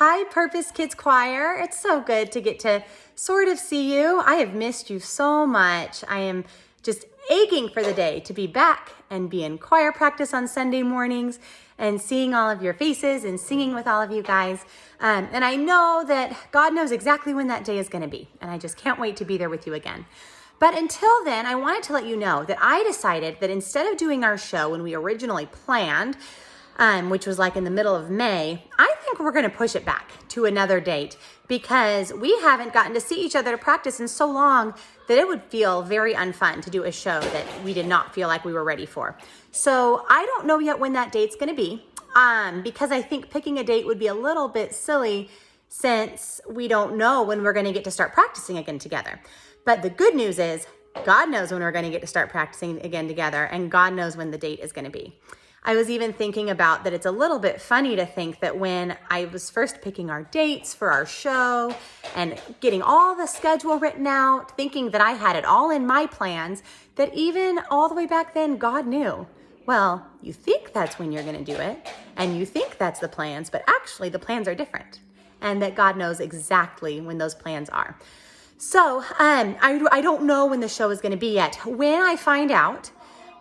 Hi, Purpose Kids Choir. It's so good to get to sort of see you. I have missed you so much. I am just aching for the day to be back and be in choir practice on Sunday mornings and seeing all of your faces and singing with all of you guys. And I know that God knows exactly when that day is going to be, and I just can't wait to be there with you again. But until then, I wanted to let you know that I decided that instead of doing our show when we originally planned, which was like in the middle of May, I think we're going to push it back to another date because we haven't gotten to see each other to practice in so long that it would feel very unfun to do a show that we did not feel like we were ready for. So I don't know yet when that date's going to be because I think picking a date would be a little bit silly since we don't know when we're going to get to start practicing again together. But the good news is God knows when we're going to get to start practicing again together, and God knows when the date is going to be. I was even thinking about that it's a little bit funny to think that when I was first picking our dates for our show and getting all the schedule written out, thinking that I had it all in my plans, that even all the way back then, God knew. Well, you think that's when you're going to do it, and you think that's the plans, but actually the plans are different, and that God knows exactly when those plans are. So I don't know when the show is going to be yet. When I find out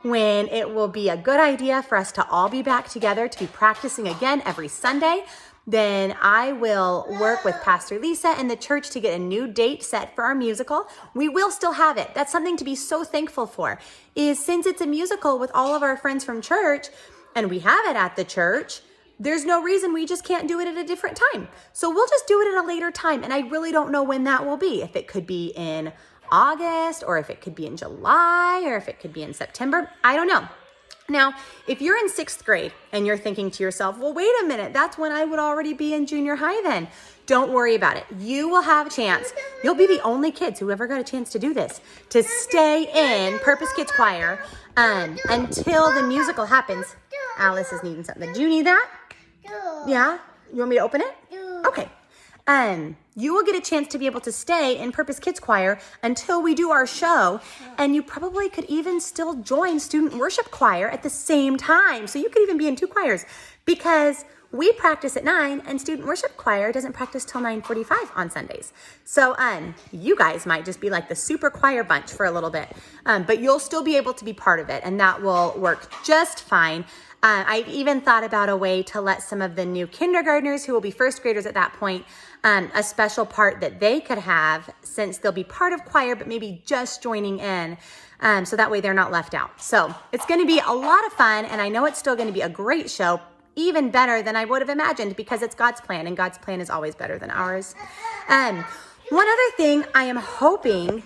when it will be a good idea for us to all be back together to be practicing again every Sunday, then I will work with Pastor Lisa and the church to get a new date set for our musical. We will still have it. That's something to be so thankful for, is since it's a musical with all of our friends from church and we have it at the church, there's no reason we just can't do it at a different time. So we'll just do it at a later time. And I really don't know when that will be. If it could be in August, or if it could be in July, or if it could be in September, I don't know. Now, if you're in 6th grade and you're thinking to yourself, well, wait a minute, that's when I would already be in junior high then. Don't worry about it. You will have a chance. You'll be the only kids who ever got a chance to do this, to stay in Purpose Kids Choir until the musical happens. Alice is needing something. Do you need that? Yeah? You want me to open it? Okay. You will get a chance to be able to stay in Purpose Kids Choir until we do our show, and you probably could even still join Student Worship Choir at the same time. So you could even be in 2 choirs because we practice at 9 and Student Worship Choir doesn't practice till 9:45 on Sundays. So you guys might just be like the super choir bunch for a little bit, but you'll still be able to be part of it, and that will work just fine. I've even thought about a way to let some of the new kindergartners who will be 1st graders at that point, a special part that they could have since they'll be part of choir, but maybe just joining in. So that way they're not left out. So it's going to be a lot of fun. And I know it's still going to be a great show, even better than I would have imagined because it's God's plan, and God's plan is always better than ours. One other thing, I am hoping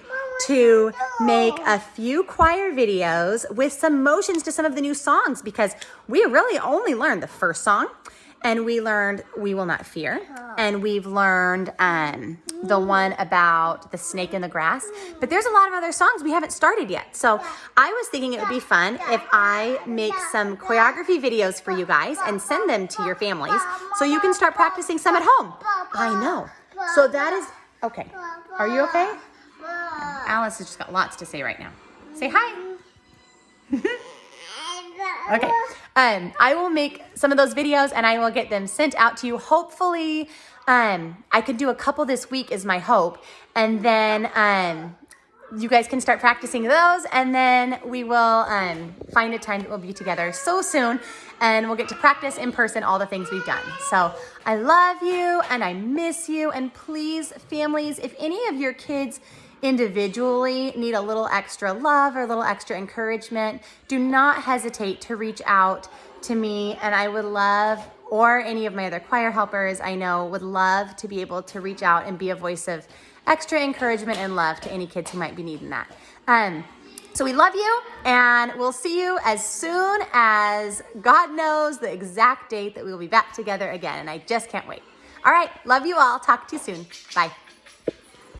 to make a few choir videos with some motions to some of the new songs because we really only learned the first song, and we learned We Will Not Fear, and we've learned the one about the snake in the grass, but there's a lot of other songs we haven't started yet. So I was thinking it would be fun if I make some choreography videos for you guys and send them to your families so you can start practicing some at home. I know. So that is, okay. Are you okay? Alice has just got lots to say right now. Say hi. Okay. I will make some of those videos and I will get them sent out to you. Hopefully, I could do a couple this week is my hope. And then you guys can start practicing those, and then we will find a time that we'll be together so soon, and we'll get to practice in person all the things we've done. So I love you and I miss you. And please, families, if any of your kids individually need a little extra love or a little extra encouragement, do not hesitate to reach out to me, and I would love, or any of my other choir helpers I know would love to be able to reach out and be a voice of extra encouragement and love to any kids who might be needing that. So we love you, and we'll see you as soon as God knows the exact date that we will be back together again, and I just can't wait. All right, love you all. Talk to you soon. Bye.